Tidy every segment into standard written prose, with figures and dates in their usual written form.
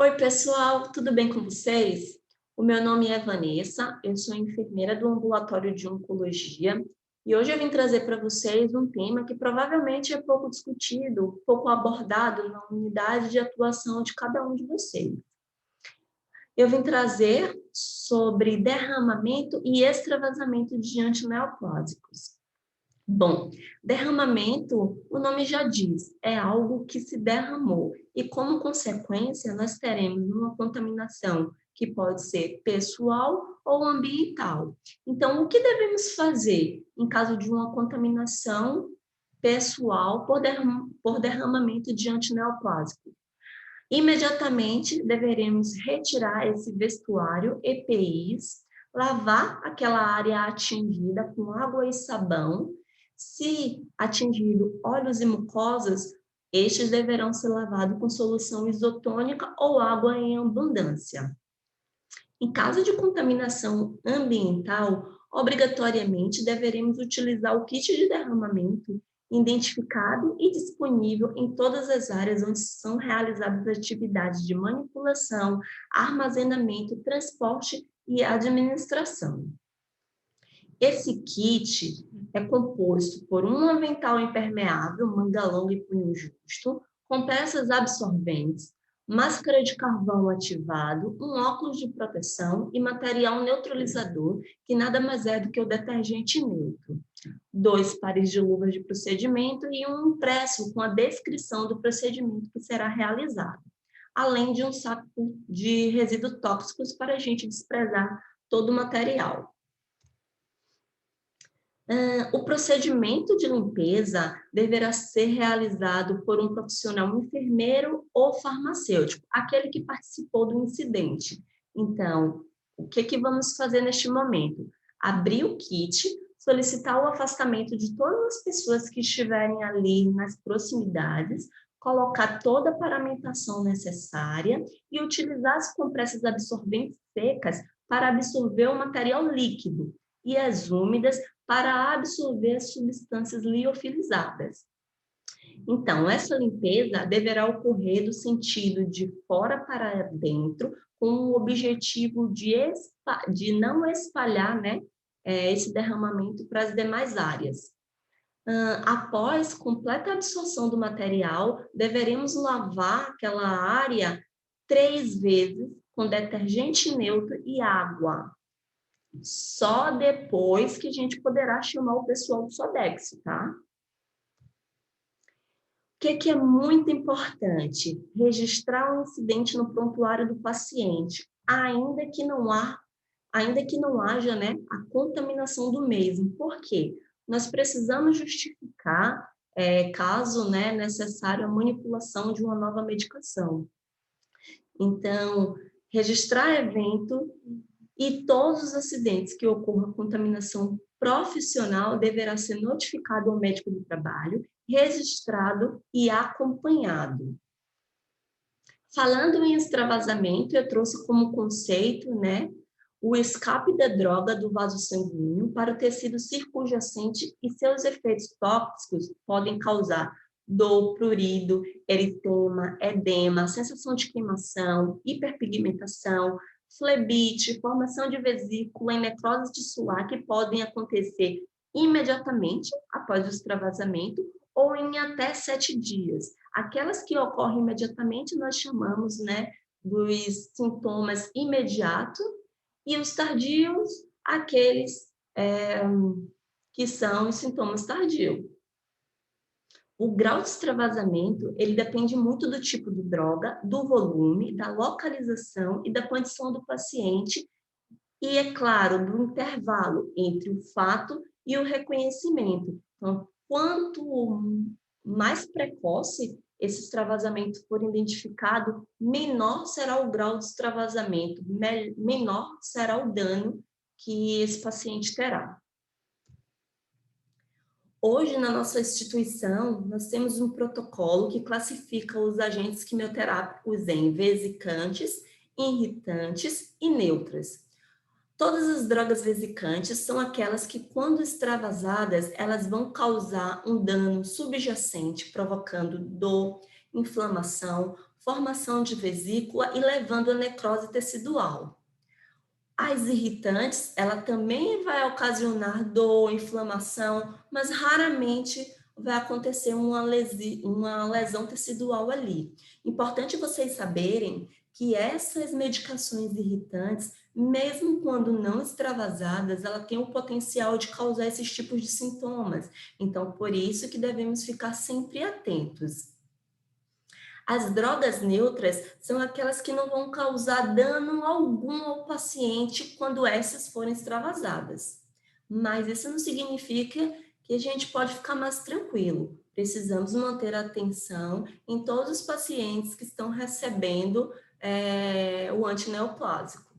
Oi, pessoal, tudo bem com vocês? O meu nome é Vanessa, eu sou enfermeira do ambulatório de oncologia e hoje eu vim trazer para vocês um tema que provavelmente é pouco discutido, pouco abordado na unidade de atuação de cada um de vocês. Eu vim trazer sobre derramamento e extravasamento de antineoplásicos. Bom, derramamento, o nome já diz, é algo que se derramou e, como consequência, nós teremos uma contaminação que pode ser pessoal ou ambiental. Então, o que devemos fazer em caso de uma contaminação pessoal por derramamento de antineoplásico? Imediatamente deveremos retirar esse vestuário, EPIs, lavar aquela área atingida com água e sabão. Se atingido olhos e mucosas, estes deverão ser lavados com solução isotônica ou água em abundância. Em caso de contaminação ambiental, obrigatoriamente deveremos utilizar o kit de derramamento identificado e disponível em todas as áreas onde são realizadas atividades de manipulação, armazenamento, transporte e administração. Esse kit é composto por um avental impermeável, manga longa e punho justo, com peças absorventes, máscara de carvão ativado, um óculos de proteção e material neutralizador, que nada mais é do que o detergente neutro. 2 pares de luvas de procedimento e um impresso com a descrição do procedimento que será realizado, além de um saco de resíduos tóxicos para a gente desprezar todo o material. O procedimento de limpeza deverá ser realizado por um profissional enfermeiro ou farmacêutico, aquele que participou do incidente. Então, o que vamos fazer neste momento? Abrir o kit, solicitar o afastamento de todas as pessoas que estiverem ali nas proximidades, colocar toda a paramentação necessária e utilizar as compressas absorventes secas para absorver o material líquido e as úmidas para absorver as substâncias liofilizadas. Então, essa limpeza deverá ocorrer do sentido de fora para dentro, com o objetivo de não espalhar, esse derramamento para as demais áreas. Após completa absorção do material, deveremos lavar aquela área 3 vezes com detergente neutro e água. Só depois que a gente poderá chamar o pessoal do Sodexo, tá? O que é muito importante? Registrar o incidente no prontuário do paciente, ainda que não haja, a contaminação do mesmo. Por quê? Nós precisamos justificar, caso, necessário, a manipulação de uma nova medicação. Então, registrar evento e todos os acidentes que ocorram contaminação profissional deverá ser notificado ao médico do trabalho, registrado e acompanhado. Falando em extravasamento, eu trouxe como conceito, o escape da droga do vaso sanguíneo para o tecido circunjacente e seus efeitos tóxicos podem causar dor, prurido, eritema, edema, sensação de queimação, hiperpigmentação, flebite, formação de vesícula e necrose tissular que podem acontecer imediatamente após o extravasamento ou em até 7 dias. Aquelas que ocorrem imediatamente nós chamamos, dos sintomas imediatos e os tardios, aqueles que são os sintomas tardios. O grau de extravasamento, ele depende muito do tipo de droga, do volume, da localização e da condição do paciente e, é claro, do intervalo entre o fato e o reconhecimento. Então, quanto mais precoce esse extravasamento for identificado, menor será o grau de extravasamento, menor será o dano que esse paciente terá. Hoje, na nossa instituição, nós temos um protocolo que classifica os agentes quimioterápicos em vesicantes, irritantes e neutras. Todas as drogas vesicantes são aquelas que, quando extravasadas, elas vão causar um dano subjacente, provocando dor, inflamação, formação de vesícula e levando a necrose tecidual. As irritantes, ela também vai ocasionar dor, inflamação, mas raramente vai acontecer uma lesão tecidual ali. Importante vocês saberem que essas medicações irritantes, mesmo quando não extravasadas, ela tem o potencial de causar esses tipos de sintomas. Então, por isso que devemos ficar sempre atentos. As drogas neutras são aquelas que não vão causar dano algum ao paciente quando essas forem extravasadas. Mas isso não significa que a gente pode ficar mais tranquilo. Precisamos manter a atenção em todos os pacientes que estão recebendo o antineoplásico.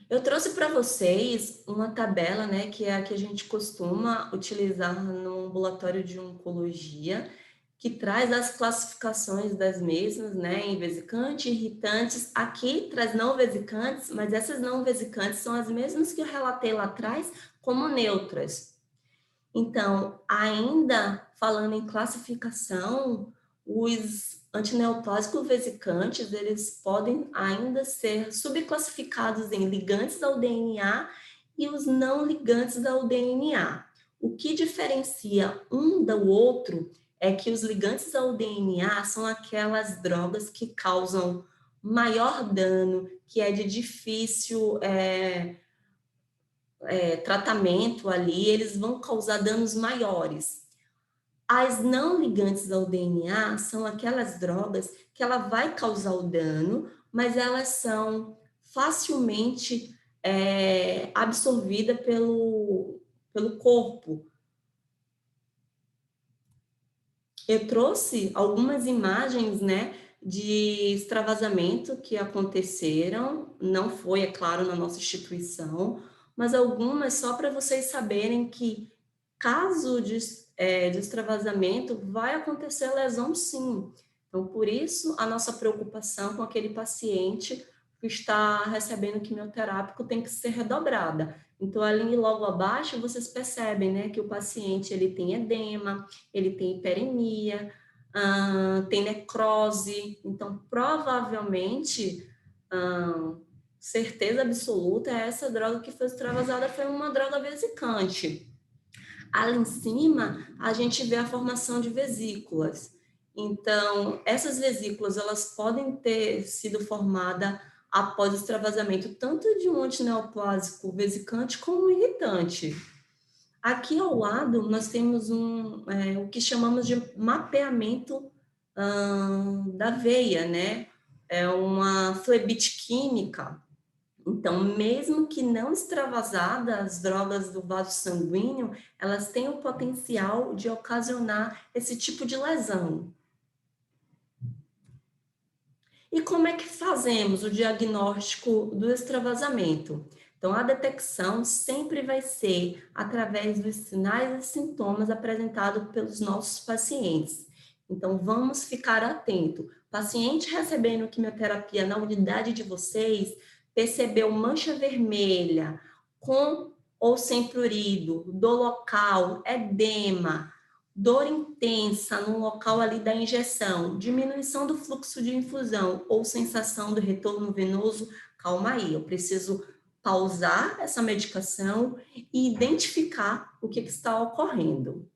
Eu trouxe para vocês uma tabela, né, que é a que a gente costuma utilizar no ambulatório de oncologia, que traz as classificações das mesmas, né, em vesicante, irritantes. Aqui traz não vesicantes, mas essas não vesicantes são as mesmas que eu relatei lá atrás como neutras. Então, ainda falando em classificação, os antineoplásicos vesicantes, eles podem ainda ser subclassificados em ligantes ao DNA e os não ligantes ao DNA. O que diferencia um do outro é que os ligantes ao DNA são aquelas drogas que causam maior dano, que é de difícil tratamento ali, eles vão causar danos maiores. As não ligantes ao DNA são aquelas drogas que ela vai causar o dano, mas elas são facilmente absorvidas pelo corpo. Eu trouxe algumas imagens, né, de extravasamento que aconteceram, não foi, é claro, na nossa instituição, mas algumas só para vocês saberem que caso de extravasamento vai acontecer lesão sim. Então, por isso, a nossa preocupação com aquele paciente que está recebendo quimioterápico tem que ser redobrada. Então, ali logo abaixo, vocês percebem, né, que o paciente ele tem edema, ele tem hiperemia, tem necrose. Então, provavelmente, certeza absoluta, essa droga que foi extravasada foi uma droga vesicante. Ali em cima, a gente vê a formação de vesículas. Então, essas vesículas, elas podem ter sido formadas após o extravasamento tanto de um antineoplásico vesicante como um irritante. Aqui ao lado, nós temos o que chamamos de mapeamento da veia, né? É uma flebite química. Então, mesmo que não extravasada, as drogas do vaso sanguíneo, elas têm o potencial de ocasionar esse tipo de lesão. E como é que fazemos o diagnóstico do extravasamento? Então, a detecção sempre vai ser através dos sinais e sintomas apresentados pelos nossos pacientes. Então, vamos ficar atento. Paciente recebendo quimioterapia na unidade de vocês, percebeu mancha vermelha, com ou sem prurido, dor local, edema, dor intensa no local ali da injeção, diminuição do fluxo de infusão ou sensação do retorno venoso, calma aí, eu preciso pausar essa medicação e identificar o que está ocorrendo.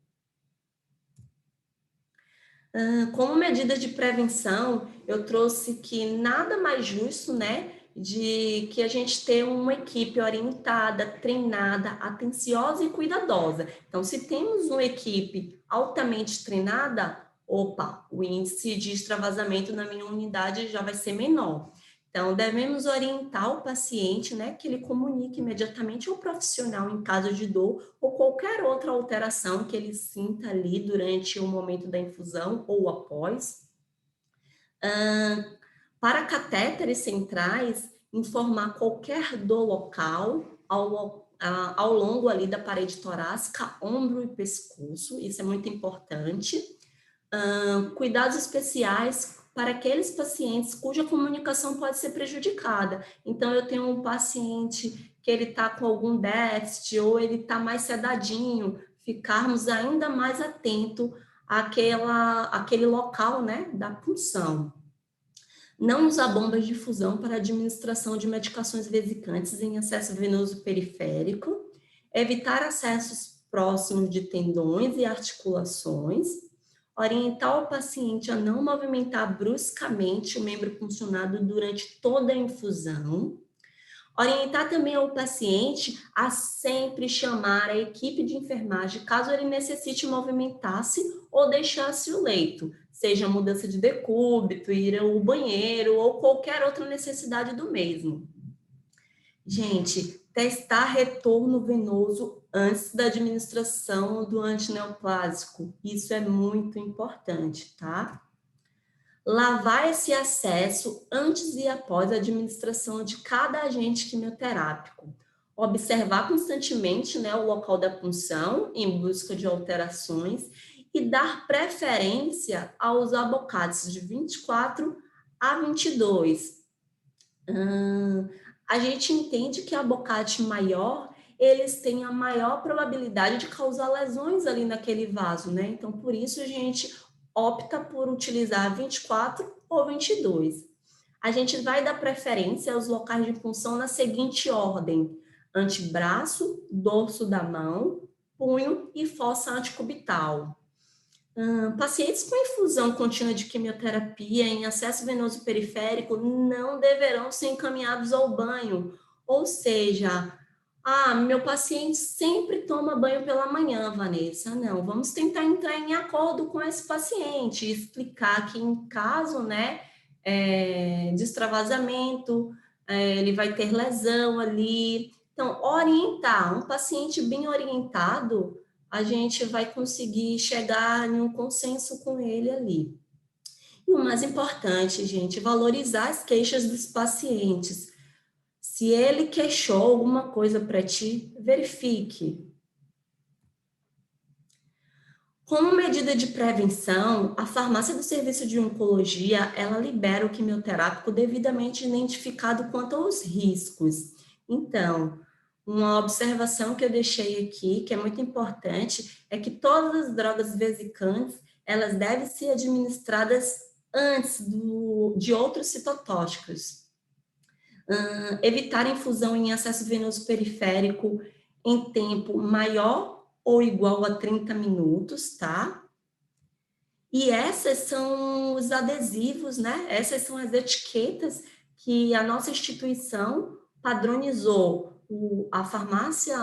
Como medida de prevenção, eu trouxe que nada mais justo, né, de que a gente ter uma equipe orientada, treinada, atenciosa e cuidadosa. Então, se temos uma equipe altamente treinada, opa, o índice de extravasamento na minha unidade já vai ser menor. Então, devemos orientar o paciente, né, que ele comunique imediatamente ao profissional em caso de dor ou qualquer outra alteração que ele sinta ali durante o momento da infusão ou após. Para catéteres centrais, informar qualquer dor local ao longo ali da parede torácica, ombro e pescoço, isso é muito importante. Cuidados especiais para aqueles pacientes cuja comunicação pode ser prejudicada. Então, eu tenho um paciente que ele está com algum déficit ou ele está mais sedadinho, ficarmos ainda mais atentos àquele local, né, da punção. Não usar bombas de infusão para administração de medicações vesicantes em acesso venoso periférico, evitar acessos próximos de tendões e articulações, orientar o paciente a não movimentar bruscamente o membro puncionado durante toda a infusão, orientar também o paciente a sempre chamar a equipe de enfermagem caso ele necessite movimentar-se ou deixar-se o leito, seja mudança de decúbito, ir ao banheiro ou qualquer outra necessidade do mesmo. Gente, testar retorno venoso antes da administração do antineoplásico, isso é muito importante, tá? Lavar esse acesso antes e após a administração de cada agente quimioterápico. Observar constantemente, né, o local da punção em busca de alterações e dar preferência aos abocates de 24 a 22. A gente entende que abocate maior, eles têm a maior probabilidade de causar lesões ali naquele vaso, né? Então, por isso a gente opta por utilizar 24 ou 22. A gente vai dar preferência aos locais de punção na seguinte ordem: antebraço, dorso da mão, punho e fossa antecubital. Pacientes com infusão contínua de quimioterapia em acesso venoso periférico não deverão ser encaminhados ao banho, ou seja, meu paciente sempre toma banho pela manhã, Vanessa. Não, vamos tentar entrar em acordo com esse paciente, explicar que em caso, né, de extravasamento, ele vai ter lesão ali. Então, orientar, um paciente bem orientado, a gente vai conseguir chegar em um consenso com ele ali. E o mais importante, gente, valorizar as queixas dos pacientes. Se ele queixou alguma coisa para ti, verifique. Como medida de prevenção, a farmácia do serviço de oncologia, ela libera o quimioterápico devidamente identificado quanto aos riscos. Então, uma observação que eu deixei aqui, que é muito importante, é que todas as drogas vesicantes, elas devem ser administradas antes de outros citotóxicos. Evitar infusão em acesso venoso periférico em tempo maior ou igual a 30 minutos, tá? E essas são os adesivos, né? Essas são as etiquetas que a nossa instituição padronizou. A farmácia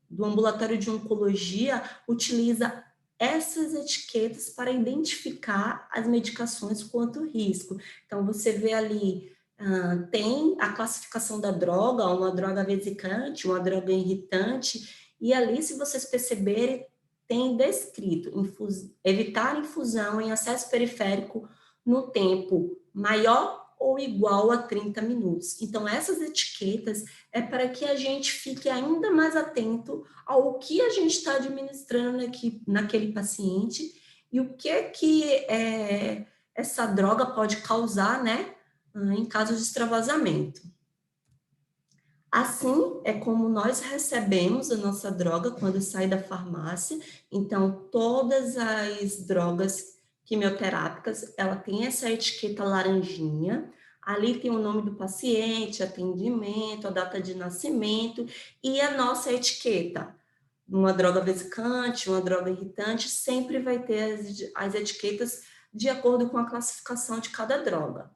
do ambulatório de oncologia utiliza essas etiquetas para identificar as medicações quanto risco. Então, você vê ali, tem a classificação da droga, uma droga vesicante, uma droga irritante, e ali, se vocês perceberem, tem descrito evitar infusão em acesso periférico no tempo maior ou igual a 30 minutos. Então, essas etiquetas é para que a gente fique ainda mais atento ao que a gente está administrando aqui, naquele paciente e o que essa droga pode causar, né, em caso de extravasamento. Assim é como nós recebemos a nossa droga quando sai da farmácia. Então, todas as drogas quimioterápicas, ela tem essa etiqueta laranjinha. Ali tem o nome do paciente, atendimento, a data de nascimento e a nossa etiqueta. Uma droga vesicante, uma droga irritante, sempre vai ter as etiquetas de acordo com a classificação de cada droga.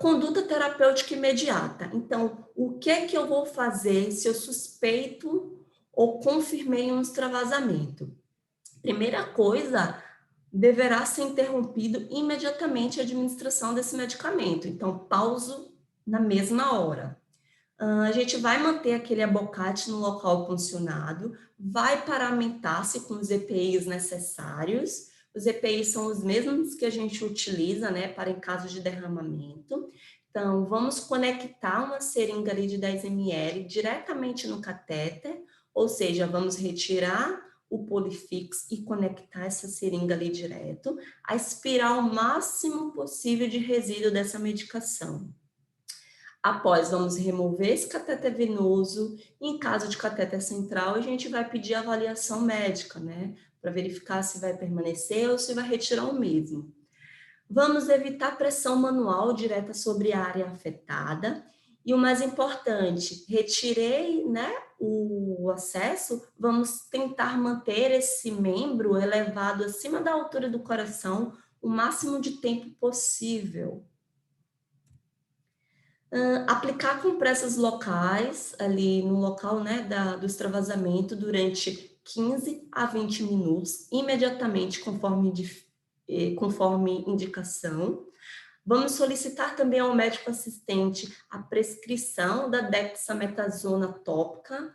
Conduta terapêutica imediata. Então, o que é que eu vou fazer se eu suspeito ou confirmei um extravasamento? Primeira coisa, deverá ser interrompido imediatamente a administração desse medicamento. Então, pauso na mesma hora. A gente vai manter aquele abocate no local puncionado, vai paramentar-se com os EPIs necessários. Os EPIs são os mesmos que a gente utiliza, né, para em caso de derramamento. Então, vamos conectar uma seringa ali de 10 ml diretamente no catéter, ou seja, vamos retirar o Polifix e conectar essa seringa ali direto, aspirar o máximo possível de resíduo dessa medicação. Após, vamos remover esse cateter venoso. Em caso de cateter central, a gente vai pedir avaliação médica, né? Para verificar se vai permanecer ou se vai retirar o mesmo. Vamos evitar pressão manual direta sobre a área afetada. E o mais importante, retirei, né, o acesso, vamos tentar manter esse membro elevado acima da altura do coração o máximo de tempo possível. Aplicar compressas locais, ali no local, né, do extravasamento, durante 15 a 20 minutos, imediatamente, conforme indicação. Vamos solicitar também ao médico assistente a prescrição da dexametasona tópica,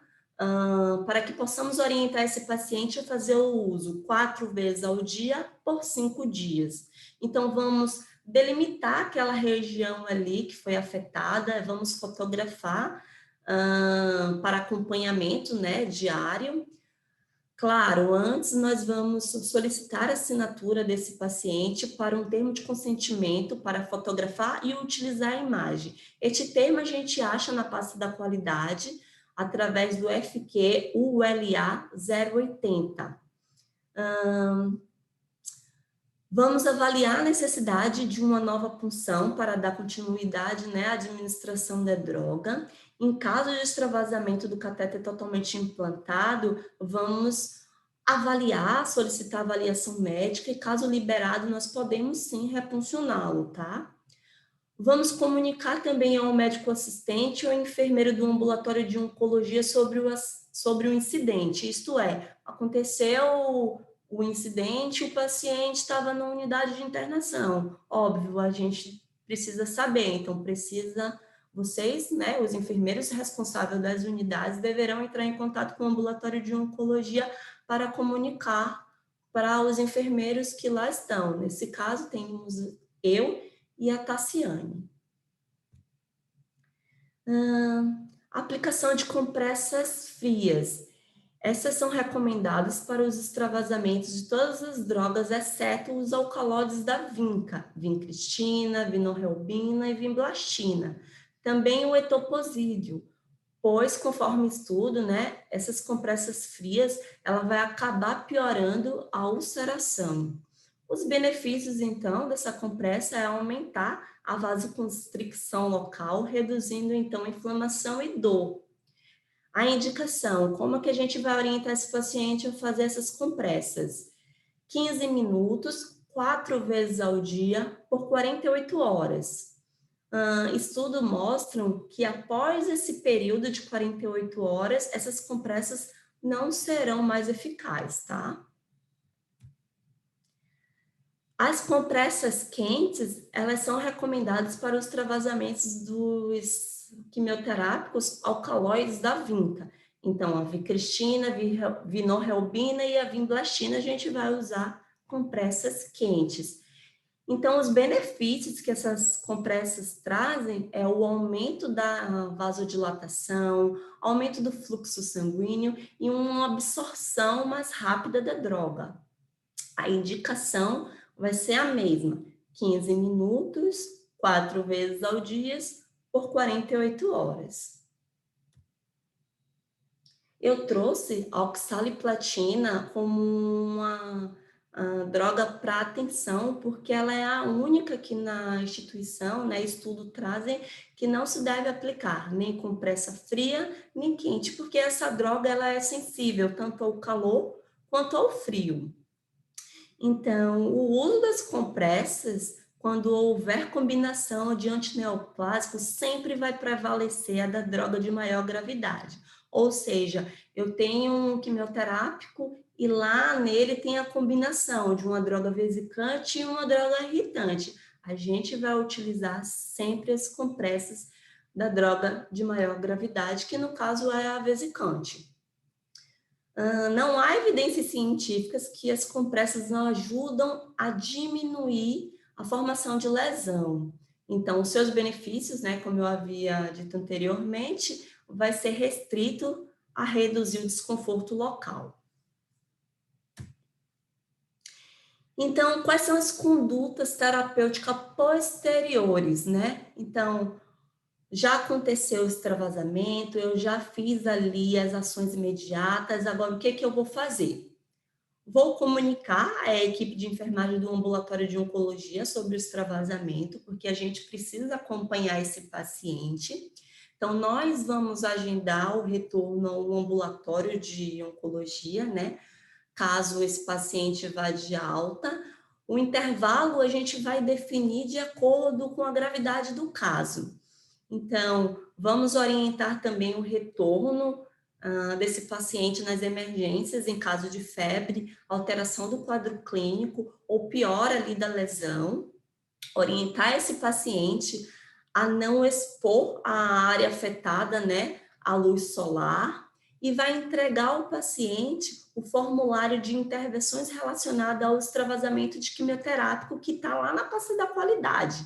para que possamos orientar esse paciente a fazer o uso 4 vezes ao dia por 5 dias. Então, vamos delimitar aquela região ali que foi afetada, vamos fotografar para acompanhamento, né, diário. Claro, antes nós vamos solicitar a assinatura desse paciente para um termo de consentimento para fotografar e utilizar a imagem. Este termo a gente acha na pasta da qualidade através do FQ ULA 080. Vamos avaliar a necessidade de uma nova punção para dar continuidade, né, à administração da droga. Em caso de extravasamento do catéter totalmente implantado, vamos avaliar, solicitar avaliação médica e, caso liberado, nós podemos sim repuncioná-lo, tá? Vamos comunicar também ao médico assistente ou enfermeiro do ambulatório de oncologia sobre o incidente, isto é, aconteceu o incidente, o paciente estava na unidade de internação. Óbvio, a gente precisa saber, então vocês, né, os enfermeiros responsáveis das unidades, deverão entrar em contato com o ambulatório de oncologia para comunicar para os enfermeiros que lá estão. Nesse caso, temos eu e a Tassiane. Aplicação de compressas frias. Essas são recomendadas para os extravasamentos de todas as drogas, exceto os alcaloides da vinca, vincristina, vinorelbina e vimblastina. Também o etoposídeo, pois, conforme estudo, né, essas compressas frias, ela vai acabar piorando a ulceração. Os benefícios, então, dessa compressa é aumentar a vasoconstricção local, reduzindo, então, a inflamação e dor. A indicação, como é que a gente vai orientar esse paciente a fazer essas compressas? 15 minutos, 4 vezes ao dia, por 48 horas. Estudos mostram que após esse período de 48 horas, essas compressas não serão mais eficazes, tá? As compressas quentes, elas são recomendadas para os extravasamentos dos quimioterápicos alcaloides da vinca. Então, a vincristina, vinorelbina e a vimblastina, a gente vai usar compressas quentes. Então, os benefícios que essas compressas trazem é o aumento da vasodilatação, aumento do fluxo sanguíneo e uma absorção mais rápida da droga. A indicação vai ser a mesma, 15 minutos, 4 vezes ao dia, por 48 horas. Eu trouxe a oxaliplatina como uma droga para atenção, porque ela é a única que na instituição, né, estudo trazem, que não se deve aplicar nem compressa fria, nem quente, porque essa droga ela é sensível tanto ao calor quanto ao frio. Então, o uso das compressas, quando houver combinação de antineoplásicos, sempre vai prevalecer a da droga de maior gravidade. Ou seja, eu tenho um quimioterápico e lá nele tem a combinação de uma droga vesicante e uma droga irritante. A gente vai utilizar sempre as compressas da droga de maior gravidade, que no caso é a vesicante. Não há evidências científicas que as compressas não ajudam a diminuir a formação de lesão. Então, os seus benefícios, né, como eu havia dito anteriormente, vai ser restrito a reduzir o desconforto local. Então, quais são as condutas terapêuticas posteriores, né? Então, já aconteceu o extravasamento, eu já fiz ali as ações imediatas, agora o que que eu vou fazer? Vou comunicar à equipe de enfermagem do ambulatório de oncologia sobre o extravasamento, porque a gente precisa acompanhar esse paciente. Então, nós vamos agendar o retorno ao ambulatório de oncologia, né? Caso esse paciente vá de alta. O intervalo a gente vai definir de acordo com a gravidade do caso. Então, vamos orientar também o retorno desse paciente nas emergências, em caso de febre, alteração do quadro clínico ou pior ali da lesão. Orientar esse paciente a não expor a área afetada, né, à luz solar, e vai entregar ao paciente o formulário de intervenções relacionadas ao extravasamento de quimioterápico que está lá na pasta da qualidade.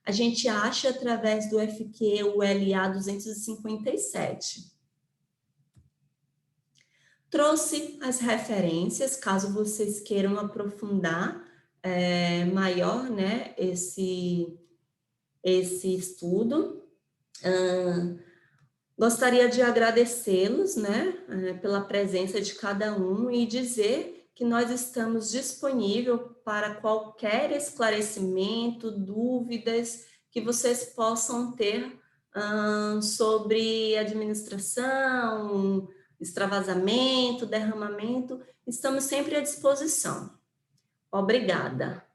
A gente acha através do FQ ULA 257. Trouxe as referências, caso vocês queiram aprofundar maior, né, esse estudo. Gostaria de agradecê-los, né, pela presença de cada um e dizer que nós estamos disponíveis para qualquer esclarecimento, dúvidas que vocês possam ter sobre administração, extravasamento, derramamento. Estamos sempre à disposição. Obrigada.